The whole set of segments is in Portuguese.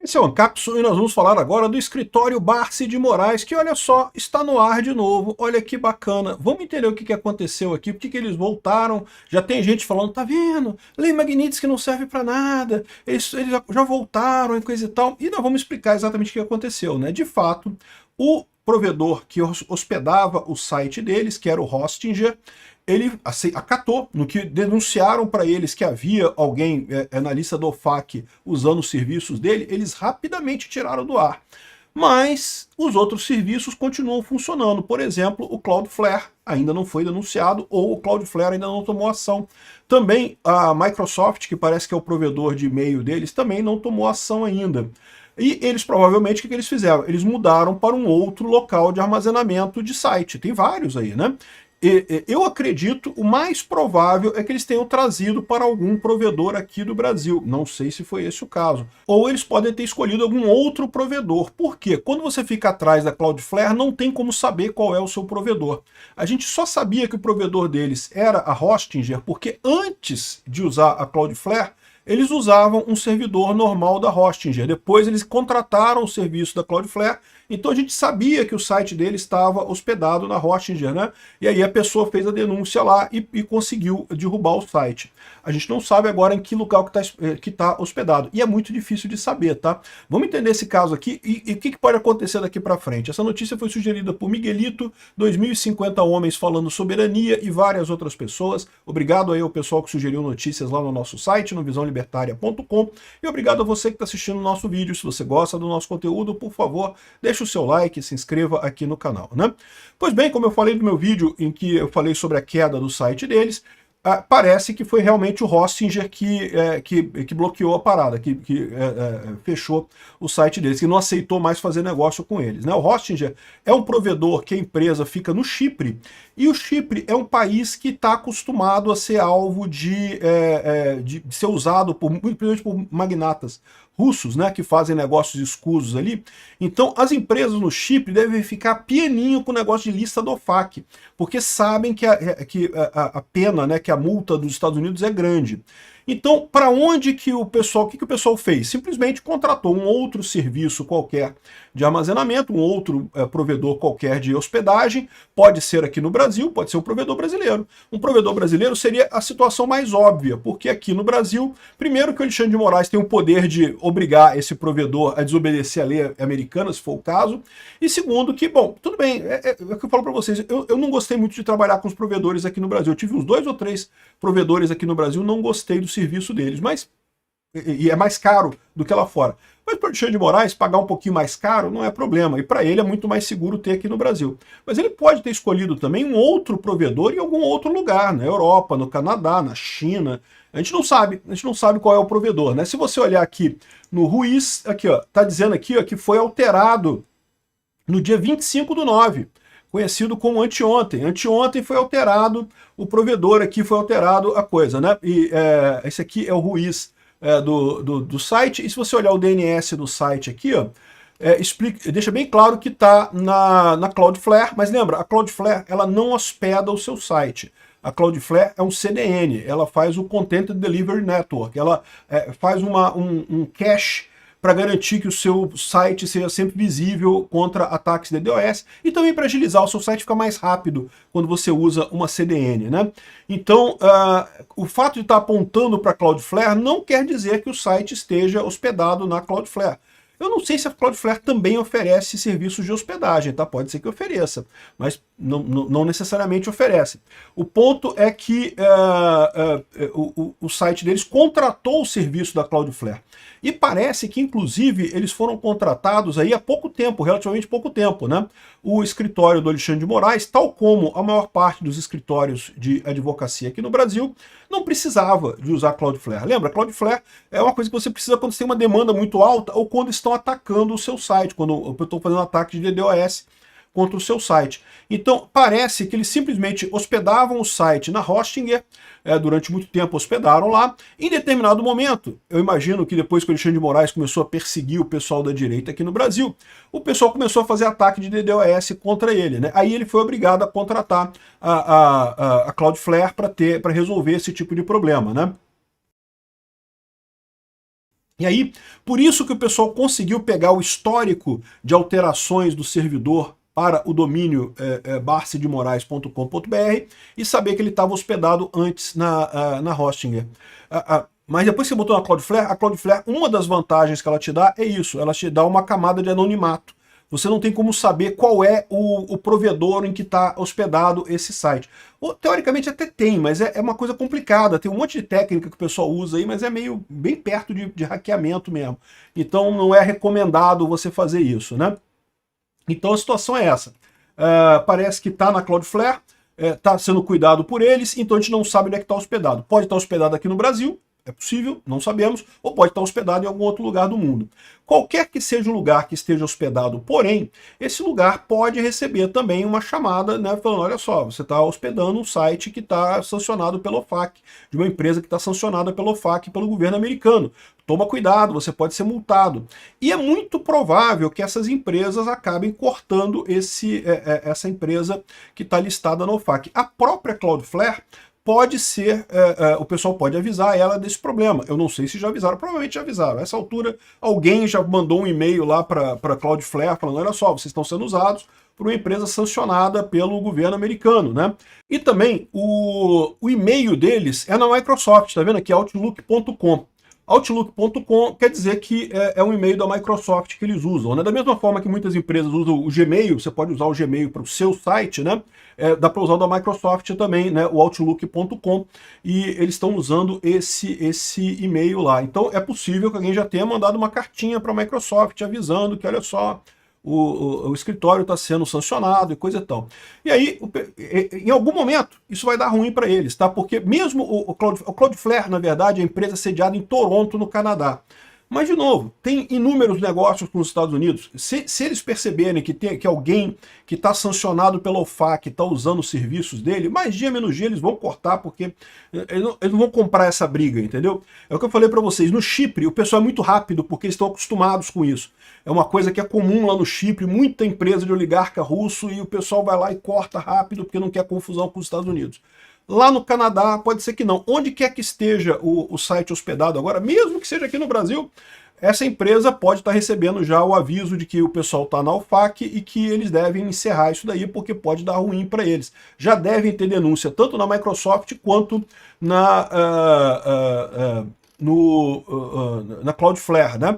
Esse é o Ancapsu e nós vamos falar agora do escritório Barsi de Moraes, que olha só, está no ar de novo, olha que bacana. Vamos entender o que aconteceu aqui, por que eles voltaram. Já tem gente falando, tá vendo, Lei Magnitsky que não serve para nada, eles já voltaram e coisa e tal. E nós vamos explicar exatamente o que aconteceu, né? De fato, o provedor que hospedava o site deles, que era o Hostinger, ele acatou no que denunciaram para eles que havia alguém na lista do OFAC usando os serviços dele, eles rapidamente tiraram do ar. Mas os outros serviços continuam funcionando. Por exemplo, o Cloudflare ainda não foi denunciado ou o Cloudflare ainda não tomou ação. Também a Microsoft, que parece que é o provedor de e-mail deles, também não tomou ação ainda. E eles provavelmente o que eles fizeram? Eles mudaram para um outro local de armazenamento de site. Tem vários aí, né? Eu acredito, o mais provável é que eles tenham trazido para algum provedor aqui do Brasil. Não sei se foi esse o caso. Ou eles podem ter escolhido algum outro provedor. Por quê? Quando você fica atrás da Cloudflare, não tem como saber qual é o seu provedor. A gente só sabia que o provedor deles era a Hostinger, porque antes de usar a Cloudflare, eles usavam um servidor normal da Hostinger. Depois eles contrataram o serviço da Cloudflare, então a gente sabia que o site dele estava hospedado na Hostinger, né? E aí a pessoa fez a denúncia lá e conseguiu derrubar o site. A gente não sabe agora em que local que tá hospedado. E é muito difícil de saber, tá? Vamos entender esse caso aqui e o que pode acontecer daqui para frente. Essa notícia foi sugerida por Miguelito, 2050 homens falando soberania e várias outras pessoas. Obrigado aí ao pessoal que sugeriu notícias lá no nosso site, no visãolibertaria.com. E obrigado a você que está assistindo o nosso vídeo. Se você gosta do nosso conteúdo, por favor, deixe o seu like e se inscreva aqui no canal, né? Pois bem, como eu falei no meu vídeo em que eu falei sobre a queda do site deles, parece que foi realmente o Hostinger que bloqueou a parada, que fechou o site deles, que não aceitou mais fazer negócio com eles, né? O Hostinger é um provedor que a empresa fica no Chipre, e o Chipre é um país que está acostumado a ser alvo de ser usado principalmente por magnatas russos, né, que fazem negócios escusos ali. Então as empresas no Chipre devem ficar pianinho com o negócio de lista do OFAC, porque sabem que a pena, né, que a multa dos Estados Unidos é grande. Então, para onde que o pessoal, o que o pessoal fez? Simplesmente contratou um outro serviço qualquer de armazenamento, um outro provedor qualquer de hospedagem, pode ser aqui no Brasil, pode ser um provedor brasileiro. Um provedor brasileiro seria a situação mais óbvia, porque aqui no Brasil, primeiro que o Alexandre de Moraes tem o poder de obrigar esse provedor a desobedecer a lei americana, se for o caso, e segundo que, bom, tudo bem, é o que eu falo para vocês, eu não gostei muito de trabalhar com os provedores aqui no Brasil, eu tive uns 2 ou 3 provedores aqui no Brasil, não gostei do serviço deles, mas e é mais caro do que lá fora. Mas para o Alexandre de Moraes pagar um pouquinho mais caro não é problema, e para ele é muito mais seguro ter aqui no Brasil. Mas ele pode ter escolhido também um outro provedor em algum outro lugar, na Europa, no Canadá, na China. A gente não sabe qual é o provedor, né? Se você olhar aqui no Ruiz, aqui ó, tá dizendo aqui ó, que foi alterado no dia 25/9, conhecido como anteontem. Anteontem foi alterado, o provedor aqui foi alterado a coisa, né? E esse aqui é o Ruiz do site, e se você olhar o DNS do site aqui, ó, deixa bem claro que está na Cloudflare, mas lembra, a Cloudflare ela não hospeda o seu site. A Cloudflare é um CDN, ela faz o Content Delivery Network, ela faz um cache para garantir que o seu site seja sempre visível contra ataques de DDoS e também para agilizar o seu site, ficar mais rápido quando você usa uma CDN, né? Então, o fato de estar apontando para a Cloudflare não quer dizer que o site esteja hospedado na Cloudflare. Eu não sei se a Cloudflare também oferece serviços de hospedagem, tá? Pode ser que ofereça, mas não necessariamente oferece. O ponto é que o site deles contratou o serviço da Cloudflare. E parece que, inclusive, eles foram contratados aí há pouco tempo, relativamente pouco tempo, né? O escritório do Alexandre de Moraes, tal como a maior parte dos escritórios de advocacia aqui no Brasil, não precisava de usar Cloudflare. Lembra, Cloudflare é uma coisa que você precisa quando você tem uma demanda muito alta ou quando estão atacando o seu site, quando eu estou fazendo um ataque de DDoS contra o seu site. Então, parece que eles simplesmente hospedavam o site na Hostinger, durante muito tempo hospedaram lá. Em determinado momento, eu imagino que depois que o Alexandre de Moraes começou a perseguir o pessoal da direita aqui no Brasil, o pessoal começou a fazer ataque de DDoS contra ele, né? Aí ele foi obrigado a contratar a Cloudflare para resolver esse tipo de problema, né? E aí, por isso que o pessoal conseguiu pegar o histórico de alterações do servidor para o domínio barcedemorais.com.br e saber que ele estava hospedado antes na Hostinger. Mas depois que você botou na Cloudflare, a Cloudflare, uma das vantagens que ela te dá é isso, ela te dá uma camada de anonimato. Você não tem como saber qual é o provedor em que está hospedado esse site. Teoricamente até tem, mas é uma coisa complicada. Tem um monte de técnica que o pessoal usa aí, mas é meio bem perto de hackeamento mesmo. Então não é recomendado você fazer isso, né? Então a situação é essa. Parece que está na Cloudflare, está sendo cuidado por eles, então a gente não sabe onde é que está hospedado. Pode estar hospedado aqui no Brasil, é possível, não sabemos, ou pode estar hospedado em algum outro lugar do mundo. Qualquer que seja o lugar que esteja hospedado, porém, esse lugar pode receber também uma chamada, né, falando, olha só, você está hospedando um site que está sancionado pelo OFAC, de uma empresa que está sancionada pelo OFAC, pelo governo americano. Toma cuidado, você pode ser multado. E é muito provável que essas empresas acabem cortando essa empresa que está listada no OFAC. A própria Cloudflare pode ser, o pessoal pode avisar ela desse problema. Eu não sei se já avisaram, provavelmente já avisaram. A essa altura, alguém já mandou um e-mail lá para a Cloudflare falando, olha só, vocês estão sendo usados por uma empresa sancionada pelo governo americano, né? E também, o e-mail deles é na Microsoft, tá vendo aqui, outlook.com. Outlook.com quer dizer que é um e-mail da Microsoft que eles usam, né? Da mesma forma que muitas empresas usam o Gmail, você pode usar o Gmail para o seu site, né? Dá para usar o da Microsoft também, né? O Outlook.com, e eles estão usando esse e-mail lá. Então é possível que alguém já tenha mandado uma cartinha para a Microsoft avisando que, olha só, o escritório está sendo sancionado e coisa e tal. E aí, em algum momento, isso vai dar ruim para eles, tá? Porque mesmo o Cloudflare, na verdade, é a empresa sediada em Toronto, no Canadá. Mas, de novo, tem inúmeros negócios com os Estados Unidos. Se eles perceberem que alguém que está sancionado pela OFAC está usando os serviços dele, mais dia menos dia eles vão cortar, porque eles não vão comprar essa briga, entendeu? É o que eu falei para vocês. No Chipre, o pessoal é muito rápido, porque eles estão acostumados com isso. É uma coisa que é comum lá no Chipre, muita empresa de oligarca russo, e o pessoal vai lá e corta rápido, porque não quer confusão com os Estados Unidos. Lá no Canadá, pode ser que não. Onde quer que esteja o site hospedado agora, mesmo que seja aqui no Brasil, essa empresa pode estar recebendo já o aviso de que o pessoal está na OFAC e que eles devem encerrar isso daí, porque pode dar ruim para eles. Já devem ter denúncia, tanto na Microsoft quanto na Cloudflare, né?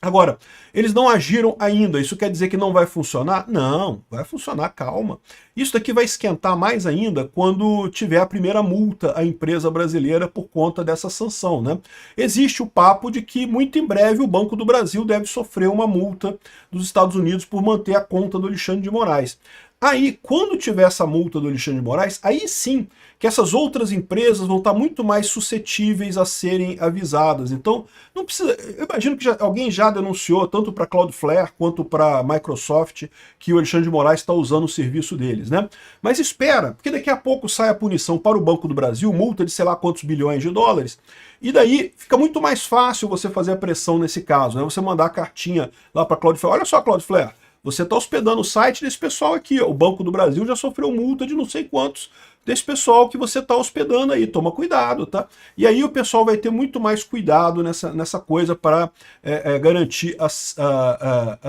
Agora, eles não agiram ainda, isso quer dizer que não vai funcionar? Não, vai funcionar, calma. Isso daqui vai esquentar mais ainda quando tiver a primeira multa à empresa brasileira por conta dessa sanção, né? Existe o papo de que muito em breve o Banco do Brasil deve sofrer uma multa dos Estados Unidos por manter a conta do Alexandre de Moraes. Aí, quando tiver essa multa do Alexandre de Moraes, aí sim que essas outras empresas vão estar muito mais suscetíveis a serem avisadas. Então, não precisa. Eu imagino que alguém já denunciou, tanto para a Cloudflare quanto para a Microsoft, que o Alexandre de Moraes está usando o serviço deles, né? Mas espera, porque daqui a pouco sai a punição para o Banco do Brasil, multa de sei lá quantos bilhões de dólares, e daí fica muito mais fácil você fazer a pressão nesse caso, né? Você mandar a cartinha lá para a Cloudflare, olha só, Cloudflare, você está hospedando o site desse pessoal aqui, ó. O Banco do Brasil já sofreu multa de não sei quantos desse pessoal que você está hospedando aí, toma cuidado, tá? E aí o pessoal vai ter muito mais cuidado nessa coisa para garantir as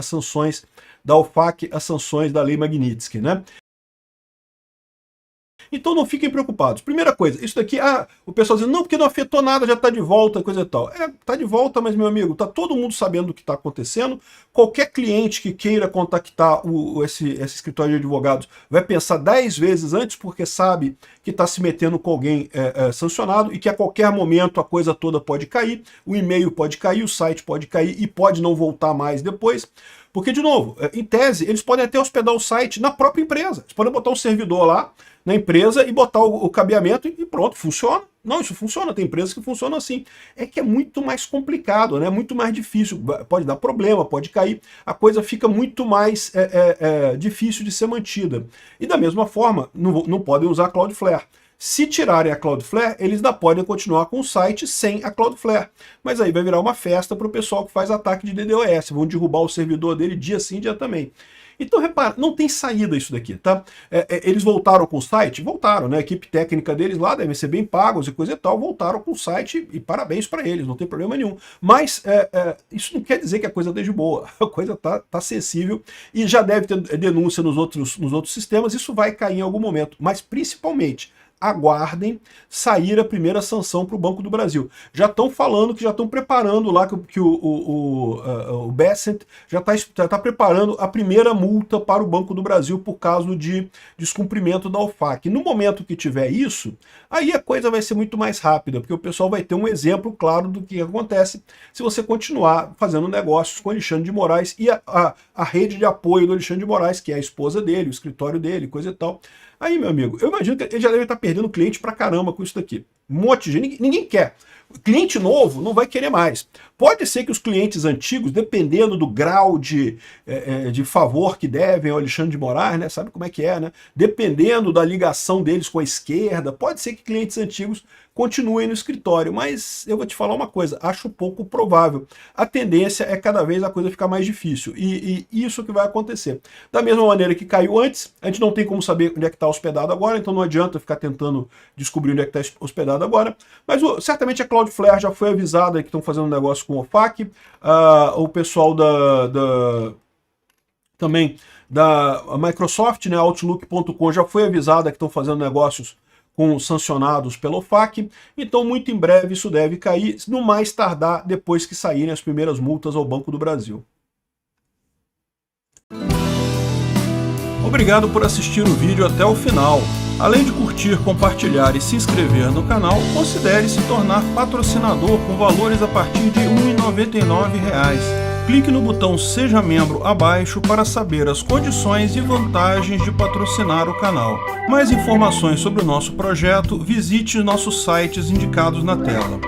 sanções da OFAC, as sanções da Lei Magnitsky, né? Então não fiquem preocupados. Primeira coisa, isso daqui, o pessoal dizendo, não, porque não afetou nada, já está de volta, coisa e tal. Está de volta, mas, meu amigo, está todo mundo sabendo do que está acontecendo. Qualquer cliente que queira contactar esse escritório de advogados vai pensar 10 vezes antes, porque sabe que está se metendo com alguém sancionado e que a qualquer momento a coisa toda pode cair, o e-mail pode cair, o site pode cair e pode não voltar mais depois. Porque, de novo, em tese, eles podem até hospedar o site na própria empresa. Eles podem botar um servidor lá na empresa e botar o cabeamento e pronto, funciona. Não, isso funciona, tem empresas que funcionam assim. É que é muito mais complicado, né? Muito mais difícil. Pode dar problema, pode cair. A coisa fica muito mais difícil de ser mantida. E da mesma forma, não podem usar Cloudflare. Se tirarem a Cloudflare, eles ainda podem continuar com o site sem a Cloudflare. Mas aí vai virar uma festa para o pessoal que faz ataque de DDoS. Vão derrubar o servidor dele dia sim, dia também. Então, repara, não tem saída isso daqui, tá? Eles voltaram com o site? Voltaram, né? A equipe técnica deles lá devem ser bem pagos e coisa e tal, voltaram com o site e parabéns para eles, não tem problema nenhum. Mas isso não quer dizer que a coisa esteja boa, a coisa tá acessível e já deve ter denúncia nos outros sistemas, isso vai cair em algum momento, mas principalmente aguardem sair a primeira sanção para o Banco do Brasil. Já estão falando que já estão preparando lá, que o Bessent já está preparando a primeira multa para o Banco do Brasil por causa de descumprimento da OFAC. No momento que tiver isso, aí a coisa vai ser muito mais rápida, porque o pessoal vai ter um exemplo claro do que acontece se você continuar fazendo negócios com o Alexandre de Moraes e a rede de apoio do Alexandre de Moraes, que é a esposa dele, o escritório dele, coisa e tal. Aí, meu amigo, eu imagino que ele já deve estar perdendo cliente pra caramba com isso daqui. Um monte de gente, ninguém quer. Cliente novo não vai querer mais. Pode ser que os clientes antigos, dependendo do grau de favor que devem ao Alexandre de Moraes, né? Sabe como é que é, né? Dependendo da ligação deles com a esquerda, pode ser que clientes antigos continuem no escritório, mas eu vou te falar uma coisa, acho pouco provável. A tendência é cada vez a coisa ficar mais difícil, e isso que vai acontecer. Da mesma maneira que caiu antes, a gente não tem como saber onde é que está hospedado agora, então não adianta ficar tentando descobrir onde é que está hospedado agora, mas certamente a Cloudflare já foi avisada que estão fazendo um negócio com o OFAC, o pessoal também da Microsoft, né, Outlook.com já foi avisada que estão fazendo negócios com sancionados pela OFAC, então muito em breve isso deve cair, no mais tardar depois que saírem as primeiras multas ao Banco do Brasil. Obrigado por assistir o vídeo até o final. Além de curtir, compartilhar e se inscrever no canal, considere se tornar patrocinador com valores a partir de R$ 1,99. Clique no botão Seja Membro abaixo para saber as condições e vantagens de patrocinar o canal. Mais informações sobre o nosso projeto, visite nossos sites indicados na tela.